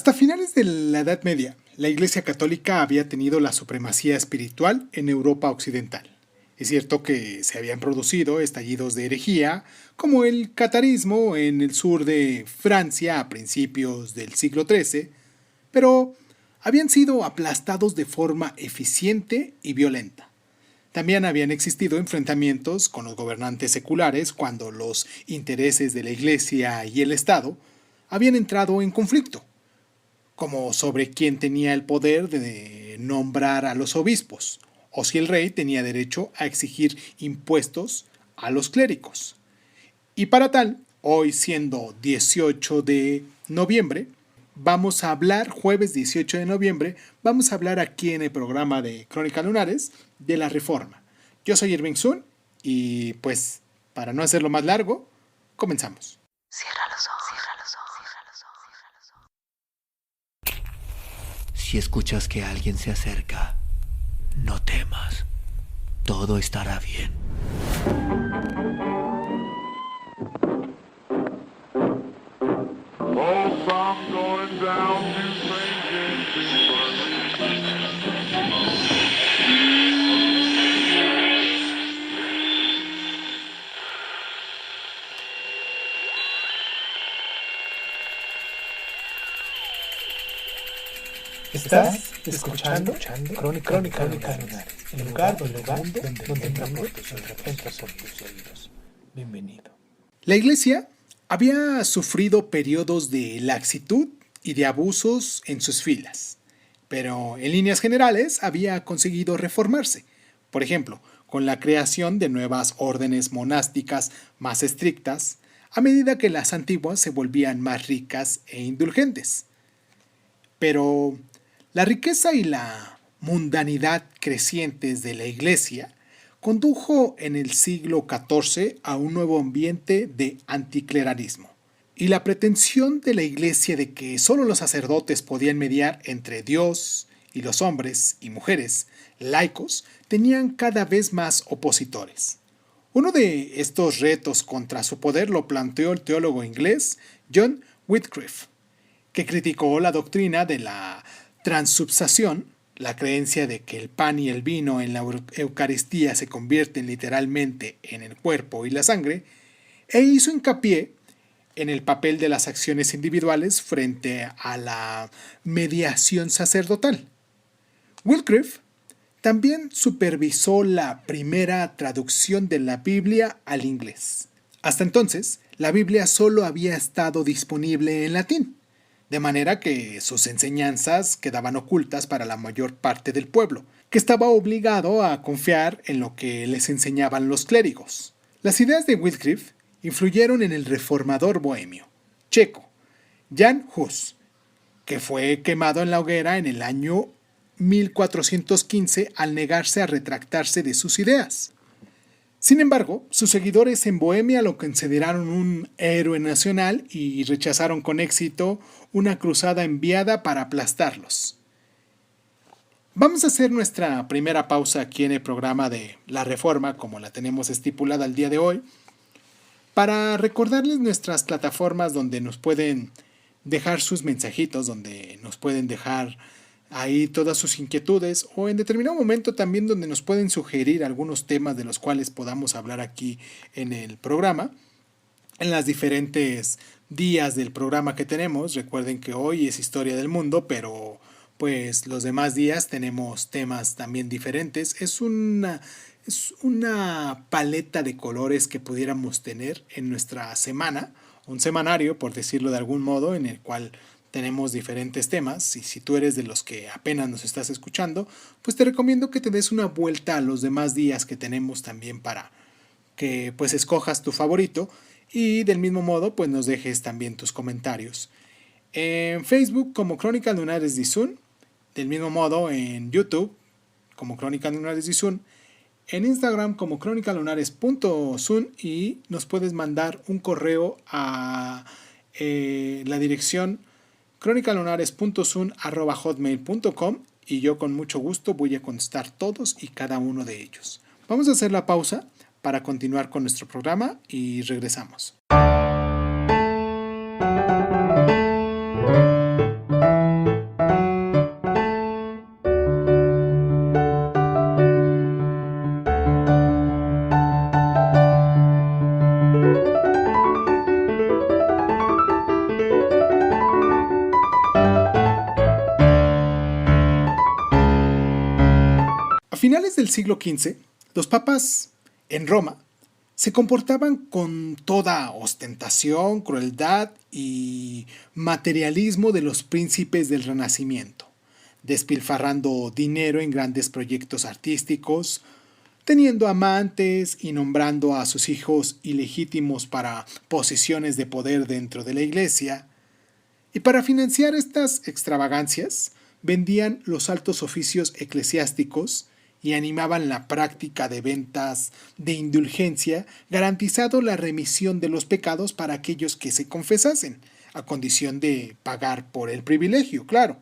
Hasta finales de la Edad Media, la Iglesia Católica había tenido la supremacía espiritual en Europa occidental. Es cierto que se habían producido estallidos de herejía, como el catarismo en el sur de Francia a principios del siglo XIII, pero habían sido aplastados de forma eficiente y violenta. También habían existido enfrentamientos con los gobernantes seculares cuando los intereses de la Iglesia y el Estado habían entrado en conflicto, como sobre quién tenía el poder de nombrar a los obispos, o si el rey tenía derecho a exigir impuestos a los clérigos. Y para tal, hoy siendo 18 de noviembre, jueves 18 de noviembre, vamos a hablar aquí en el programa de Crónicas Lunares de la Reforma. Yo soy Irving Sun y pues, para no hacerlo más largo, comenzamos. Cierra los ojos, cierra los ojos, cierra los ojos, cierra los ojos. Si escuchas que alguien se acerca, no temas. Todo estará bien. I'm going down to St. James' Estás escuchando Crónica Lunares, el lugar donde entra por tus oídos. Bienvenido. La Iglesia había sufrido periodos de laxitud y de abusos en sus filas, pero en líneas generales había conseguido reformarse, por ejemplo, con la creación de nuevas órdenes monásticas más estrictas, a medida que las antiguas se volvían más ricas e indulgentes. Pero la riqueza y la mundanidad crecientes de la Iglesia condujo en el siglo XIV a un nuevo ambiente de anticleralismo, y la pretensión de la Iglesia de que solo los sacerdotes podían mediar entre Dios y los hombres y mujeres laicos tenían cada vez más opositores. Uno de estos retos contra su poder lo planteó el teólogo inglés John Wycliffe, que criticó la doctrina de la transubstanciación, la creencia de que el pan y el vino en la Eucaristía se convierten literalmente en el cuerpo y la sangre, e hizo hincapié en el papel de las acciones individuales frente a la mediación sacerdotal. Wycliffe también supervisó la primera traducción de la Biblia al inglés. Hasta entonces, la Biblia solo había estado disponible en latín, de manera que sus enseñanzas quedaban ocultas para la mayor parte del pueblo, que estaba obligado a confiar en lo que les enseñaban los clérigos. Las ideas de Wycliffe influyeron en el reformador bohemio, checo, Jan Hus, que fue quemado en la hoguera en el año 1415 al negarse a retractarse de sus ideas. Sin embargo, sus seguidores en Bohemia lo consideraron un héroe nacional y rechazaron con éxito una cruzada enviada para aplastarlos. Vamos a hacer nuestra primera pausa aquí en el programa de La Reforma, como la tenemos estipulada el día de hoy, para recordarles nuestras plataformas donde nos pueden dejar sus mensajitos, donde nos pueden dejar ahí todas sus inquietudes, o en determinado momento también donde nos pueden sugerir algunos temas de los cuales podamos hablar aquí en el programa, en las diferentes días del programa que tenemos. Recuerden que hoy es Historia del Mundo, pero pues los demás días tenemos temas también diferentes. Es una paleta de colores que pudiéramos tener en nuestra semana, un semanario, por decirlo de algún modo, en el cual tenemos diferentes temas, y si tú eres de los que apenas nos estás escuchando, pues te recomiendo que te des una vuelta a los demás días que tenemos también para que pues escojas tu favorito, y del mismo modo pues nos dejes también tus comentarios. En Facebook como Crónicas Lunares de Sun, del mismo modo en YouTube como Crónicas Lunares de Sun, en Instagram como crónicalunares.sun, y nos puedes mandar un correo a la dirección crónicalunares.sun@hotmail.com, y yo con mucho gusto voy a contestar todos y cada uno de ellos. Vamos a hacer la pausa para continuar con nuestro programa y regresamos. finales del siglo XV, los papas en Roma se comportaban con toda ostentación, crueldad y materialismo de los príncipes del Renacimiento, despilfarrando dinero en grandes proyectos artísticos, teniendo amantes y nombrando a sus hijos ilegítimos para posiciones de poder dentro de la iglesia. Y para financiar estas extravagancias, vendían los altos oficios eclesiásticos y animaban la práctica de ventas de indulgencia, garantizando la remisión de los pecados para aquellos que se confesasen, a condición de pagar por el privilegio, claro.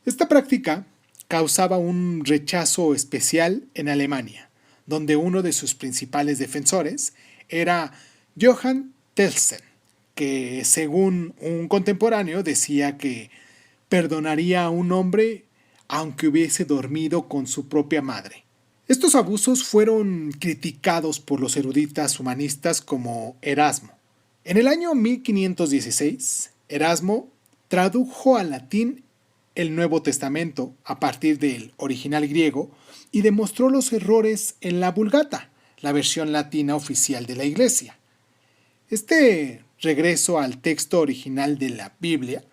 Esta práctica causaba un rechazo especial en Alemania, donde uno de sus principales defensores era Johann Telsen, que según un contemporáneo decía que perdonaría a un hombre aunque hubiese dormido con su propia madre. Estos abusos fueron criticados por los eruditas humanistas como Erasmo. En el año 1516, Erasmo tradujo al latín el Nuevo Testamento a partir del original griego y demostró los errores en la Vulgata, la versión latina oficial de la Iglesia. Este regreso al texto original de la Biblia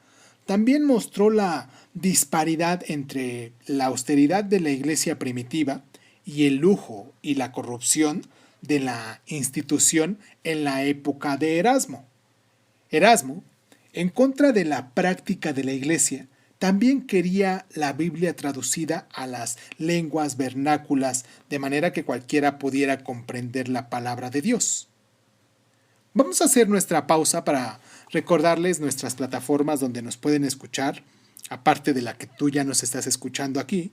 también mostró la disparidad entre la austeridad de la Iglesia primitiva y el lujo y la corrupción de la institución en la época de Erasmo. Erasmo, en contra de la práctica de la Iglesia, también quería la Biblia traducida a las lenguas vernáculas de manera que cualquiera pudiera comprender la palabra de Dios. Vamos a hacer nuestra pausa para recordarles nuestras plataformas donde nos pueden escuchar, aparte de la que tú ya nos estás escuchando aquí.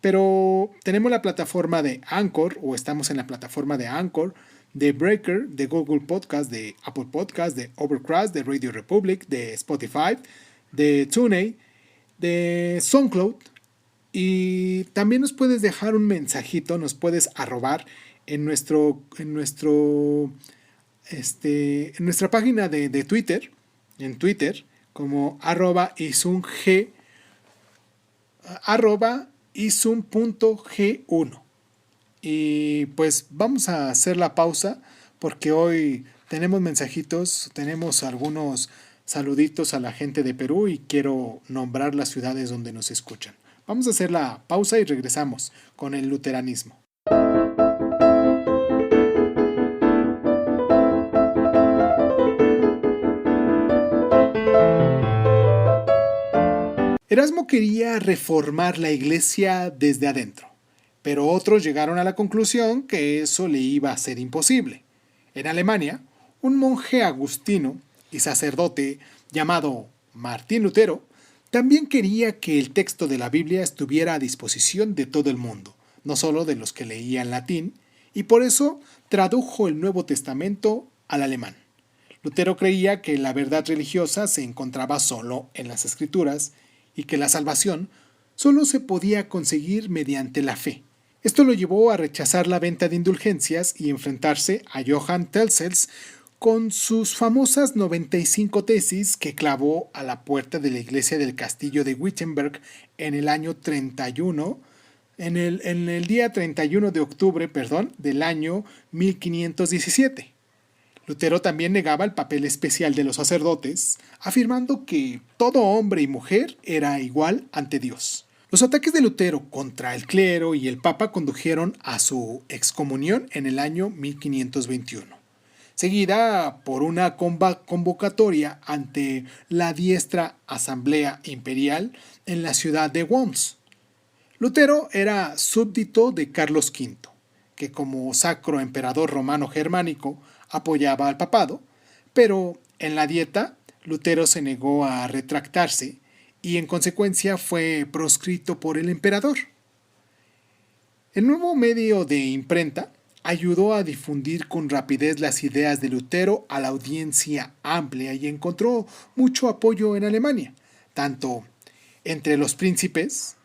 Pero tenemos la plataforma de Anchor, o estamos en la plataforma de Anchor, de Breaker, de Google Podcast, de Apple Podcast, de Overcast, de Radio Republic, de Spotify, de TuneIn, de SoundCloud. Y también nos puedes dejar un mensajito, nos puedes arrobar en nuestra página de Twitter, en Twitter, como @isum.g1. Y pues vamos a hacer la pausa porque hoy tenemos mensajitos, tenemos algunos saluditos a la gente de Perú y quiero nombrar las ciudades donde nos escuchan. Vamos a hacer la pausa y regresamos con el luteranismo. Erasmo quería reformar la iglesia desde adentro, pero otros llegaron a la conclusión que eso le iba a ser imposible. En Alemania, un monje agustino y sacerdote llamado Martín Lutero también quería que el texto de la Biblia estuviera a disposición de todo el mundo, no solo de los que leían latín, y por eso tradujo el Nuevo Testamento al alemán. Lutero creía que la verdad religiosa se encontraba solo en las Escrituras y que la salvación solo se podía conseguir mediante la fe. Esto lo llevó a rechazar la venta de indulgencias y enfrentarse a Johann Telsen con sus famosas 95 tesis que clavó a la puerta de la iglesia del castillo de Wittenberg en el año 31, en el día 31 de octubre, del año 1517. Lutero también negaba el papel especial de los sacerdotes, afirmando que todo hombre y mujer era igual ante Dios. Los ataques de Lutero contra el clero y el papa condujeron a su excomunión en el año 1521, seguida por una convocatoria ante la diestra Asamblea Imperial en la ciudad de Worms. Lutero era súbdito de Carlos V, que como sacro emperador romano germánico apoyaba al papado, pero en la dieta Lutero se negó a retractarse y en consecuencia fue proscrito por el emperador. El nuevo medio de imprenta ayudó a difundir con rapidez las ideas de Lutero a la audiencia amplia y encontró mucho apoyo en Alemania, tanto entre los príncipes.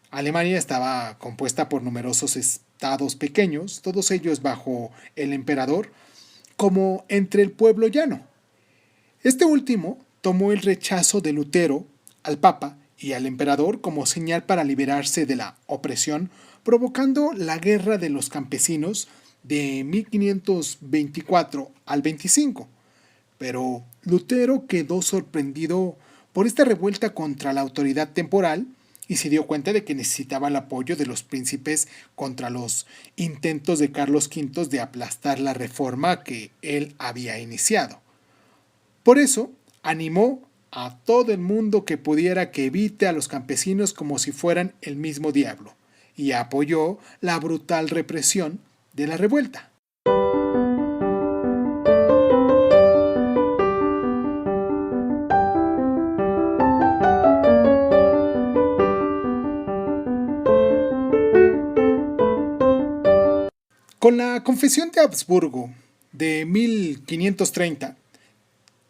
Alemania estaba compuesta por numerosos estados pequeños, todos ellos bajo el emperador, como entre el pueblo llano. Este último tomó el rechazo de Lutero al Papa y al emperador como señal para liberarse de la opresión, provocando la Guerra de los Campesinos de 1524 al 25. Pero Lutero quedó sorprendido por esta revuelta contra la autoridad temporal y se dio cuenta de que necesitaba el apoyo de los príncipes contra los intentos de Carlos V de aplastar la reforma que él había iniciado. Por eso, animó a todo el mundo que pudiera que evite a los campesinos como si fueran el mismo diablo, y apoyó la brutal represión de la revuelta. Con la Confesión de Habsburgo de 1530,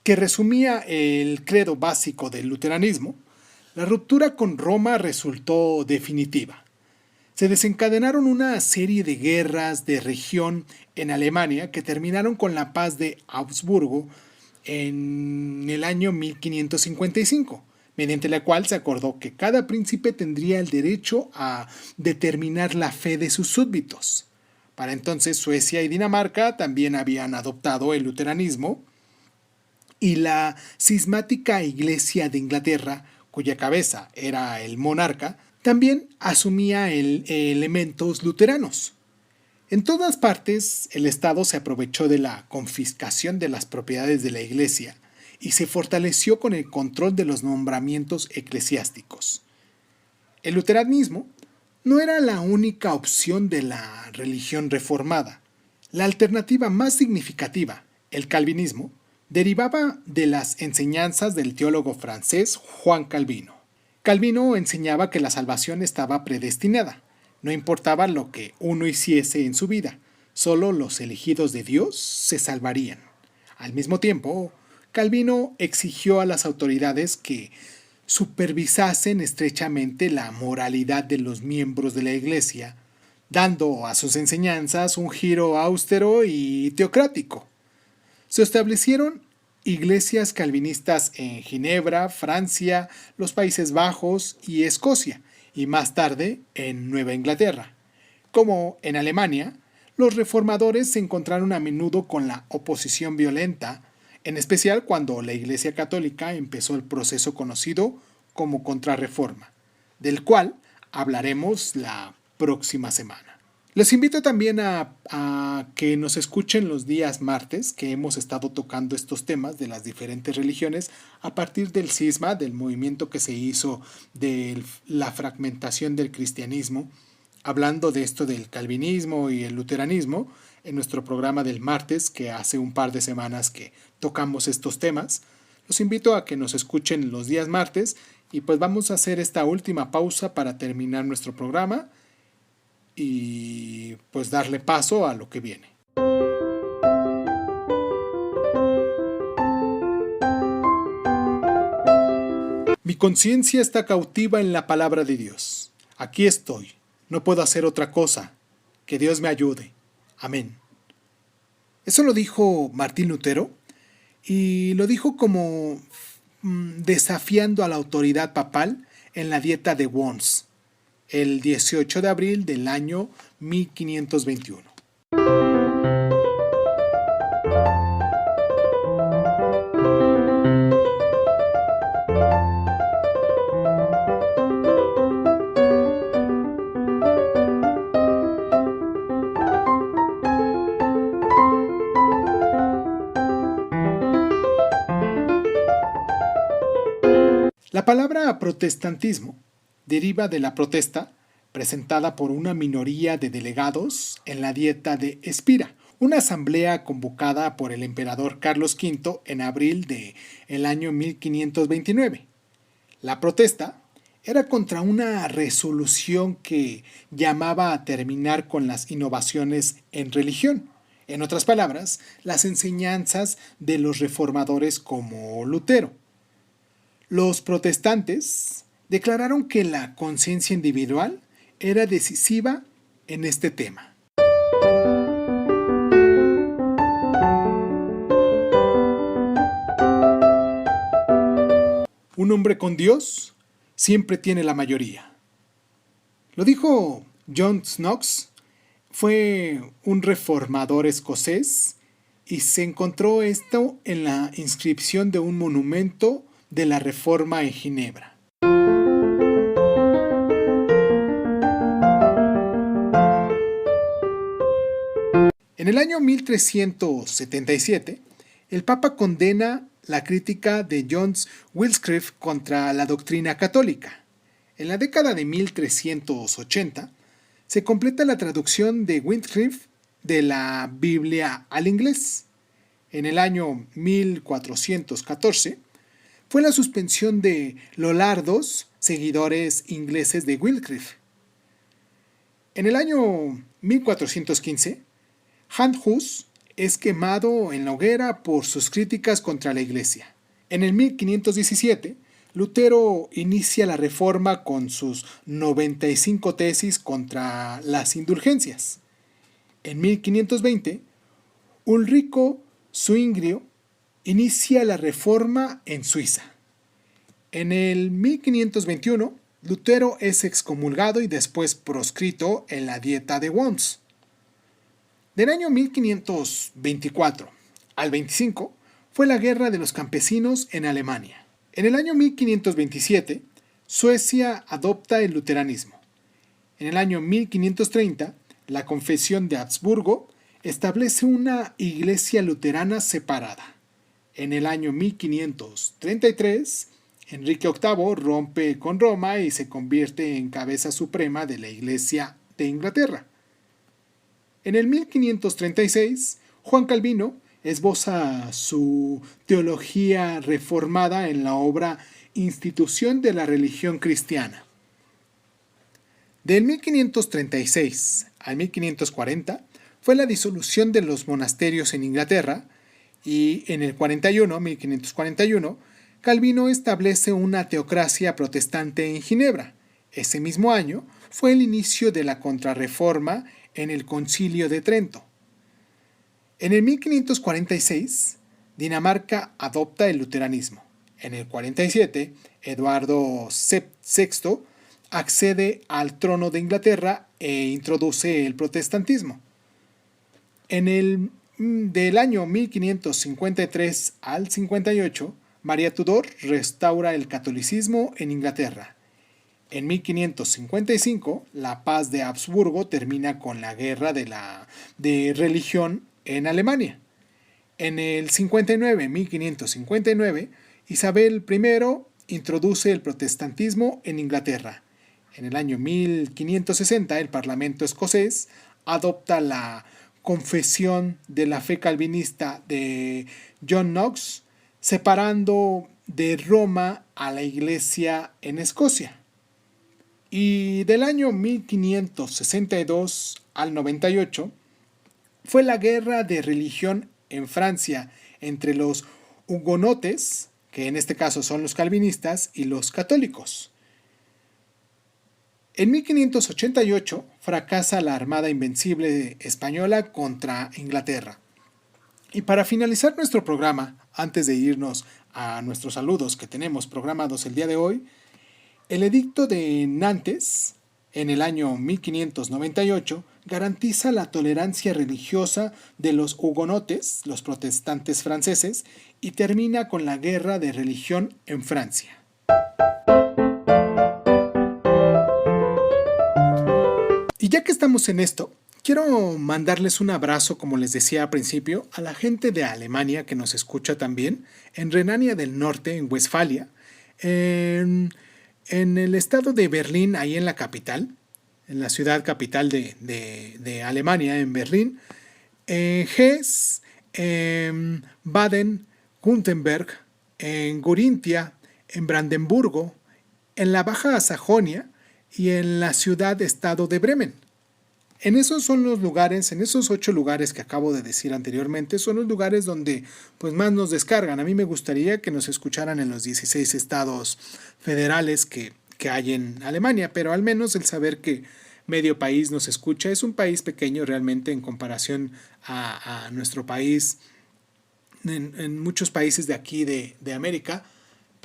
que resumía el credo básico del luteranismo, la ruptura con Roma resultó definitiva. Se desencadenaron una serie de guerras de región en Alemania que terminaron con la paz de Augsburgo en el año 1555, mediante la cual se acordó que cada príncipe tendría el derecho a determinar la fe de sus súbditos. Para entonces Suecia y Dinamarca también habían adoptado el luteranismo, y la cismática Iglesia de Inglaterra, cuya cabeza era el monarca, también asumía elementos luteranos. En todas partes, el Estado se aprovechó de la confiscación de las propiedades de la Iglesia y se fortaleció con el control de los nombramientos eclesiásticos. El luteranismo no era la única opción de la religión reformada. La alternativa más significativa, el calvinismo, derivaba de las enseñanzas del teólogo francés Juan Calvino. Calvino enseñaba que la salvación estaba predestinada. No importaba lo que uno hiciese en su vida, solo los elegidos de Dios se salvarían. Al mismo tiempo, Calvino exigió a las autoridades que supervisasen estrechamente la moralidad de los miembros de la Iglesia, dando a sus enseñanzas un giro austero y teocrático. Se establecieron iglesias calvinistas en Ginebra, Francia, los Países Bajos y Escocia, y más tarde en Nueva Inglaterra. Como en Alemania, los reformadores se encontraron a menudo con la oposición violenta, en especial cuando la Iglesia Católica empezó el proceso conocido como Contrarreforma, del cual hablaremos la próxima semana. Les invito también a que nos escuchen los días martes, que hemos estado tocando estos temas de las diferentes religiones a partir del cisma, del movimiento que se hizo de la fragmentación del cristianismo, hablando de esto del calvinismo y el luteranismo, en nuestro programa del martes, que hace un par de semanas que tocamos estos temas. Los invito a que nos escuchen los días martes y pues vamos a hacer esta última pausa para terminar nuestro programa y pues darle paso a lo que viene. Mi conciencia está cautiva en la palabra de Dios. Aquí estoy. No puedo hacer otra cosa. Que Dios me ayude. Amén. Eso lo dijo Martín Lutero y lo dijo como desafiando a la autoridad papal en la Dieta de Worms, el 18 de abril del año 1521. La palabra protestantismo deriva de la protesta presentada por una minoría de delegados en la Dieta de Espira, una asamblea convocada por el emperador Carlos V en abril del año 1529. La protesta era contra una resolución que llamaba a terminar con las innovaciones en religión. En otras palabras, las enseñanzas de los reformadores como Lutero. Los protestantes declararon que la conciencia individual era decisiva en este tema. Un hombre con Dios siempre tiene la mayoría. Lo dijo John Knox, fue un reformador escocés y se encontró esto en la inscripción de un monumento de la Reforma en Ginebra. En el año 1377, el Papa condena la crítica de John Wycliffe contra la doctrina católica. En la década de 1380, se completa la traducción de Wycliffe de la Biblia al inglés. En el año 1414, fue la suspensión de Lollardos, seguidores ingleses de Wycliffe. En el año 1415, Jan Hus es quemado en la hoguera por sus críticas contra la Iglesia. En el 1517, Lutero inicia la reforma con sus 95 tesis contra las indulgencias. En 1520, Ulrico Zwingli inicia la reforma en Suiza. En el 1521, Lutero es excomulgado y después proscrito en la Dieta de Worms. Del año 1524 al 25 fue la Guerra de los Campesinos en Alemania. En el año 1527, Suecia adopta el luteranismo. En el año 1530, la Confesión de Habsburgo establece una iglesia luterana separada. En el año 1533, Enrique VIII rompe con Roma y se convierte en cabeza suprema de la Iglesia de Inglaterra. En el 1536, Juan Calvino esboza su teología reformada en la obra Institución de la Religión Cristiana. Del 1536 al 1540 fue la disolución de los monasterios en Inglaterra y en el 1541, Calvino establece una teocracia protestante en Ginebra. Ese mismo año fue el inicio de la Contrarreforma en el Concilio de Trento. En el 1546, Dinamarca adopta el luteranismo. En el 47, Eduardo VI accede al trono de Inglaterra e introduce el protestantismo. Del año 1553 al 58, María Tudor restaura el catolicismo en Inglaterra. En 1555, la paz de Habsburgo termina con la guerra de religión en Alemania. En el 1559, Isabel I introduce el protestantismo en Inglaterra. En el año 1560, el Parlamento escocés adopta la Confesión de la Fe Calvinista de John Knox, separando de Roma a la Iglesia en Escocia. Y del año 1562 al 98 fue la guerra de religión en Francia entre los hugonotes, que en este caso son los calvinistas, y los católicos. En 1588 fracasa la Armada Invencible española contra Inglaterra. Y para finalizar nuestro programa, antes de irnos a nuestros saludos que tenemos programados el día de hoy, el edicto de Nantes, en el año 1598, garantiza la tolerancia religiosa de los hugonotes, los protestantes franceses, y termina con la guerra de religión en Francia. Y ya que estamos en esto, quiero mandarles un abrazo, como les decía al principio, a la gente de Alemania que nos escucha también, en Renania del Norte, en Westfalia, en el estado de Berlín, ahí en la capital, en la ciudad capital de Alemania, en Berlín, en Hesse, en Baden-Württemberg, en Gorintia, en Brandenburgo, en la Baja Sajonia y en la ciudad-estado de Bremen. En esos son los lugares, en esos 8 lugares que acabo de decir anteriormente, son los lugares donde pues más nos descargan. A mí me gustaría que nos escucharan en los 16 estados federales que hay en Alemania, pero al menos el saber que medio país nos escucha. Es un país pequeño realmente en comparación a nuestro país, en muchos países de aquí de América,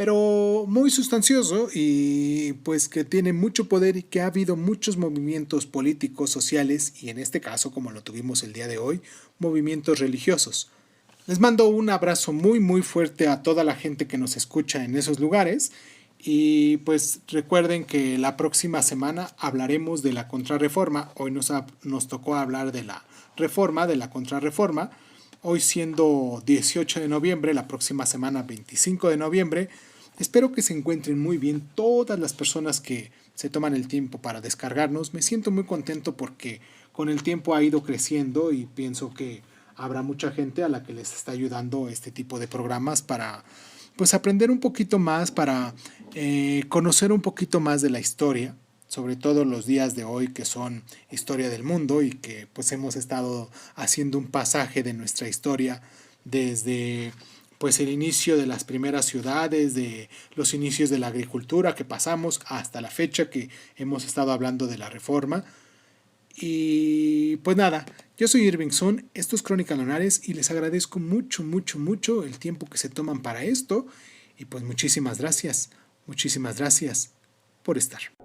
pero muy sustancioso y pues que tiene mucho poder y que ha habido muchos movimientos políticos, sociales y en este caso, como lo tuvimos el día de hoy, movimientos religiosos. Les mando un abrazo muy muy fuerte a toda la gente que nos escucha en esos lugares y pues recuerden que la próxima semana hablaremos de la contrarreforma. Hoy nos tocó hablar de la reforma, de la contrarreforma. Hoy siendo 18 de noviembre, la próxima semana 25 de noviembre. Espero que se encuentren muy bien todas las personas que se toman el tiempo para descargarnos. Me siento muy contento porque con el tiempo ha ido creciendo y pienso que habrá mucha gente a la que les está ayudando este tipo de programas para pues aprender un poquito más, para conocer un poquito más de la historia, sobre todo los días de hoy que son historia del mundo y que pues hemos estado haciendo un pasaje de nuestra historia desde pues el inicio de las primeras ciudades, de los inicios de la agricultura que pasamos hasta la fecha que hemos estado hablando de la reforma. Y pues nada, yo soy Irving Sun, esto es Crónica Lunares y les agradezco mucho, mucho, mucho el tiempo que se toman para esto y pues muchísimas gracias por estar.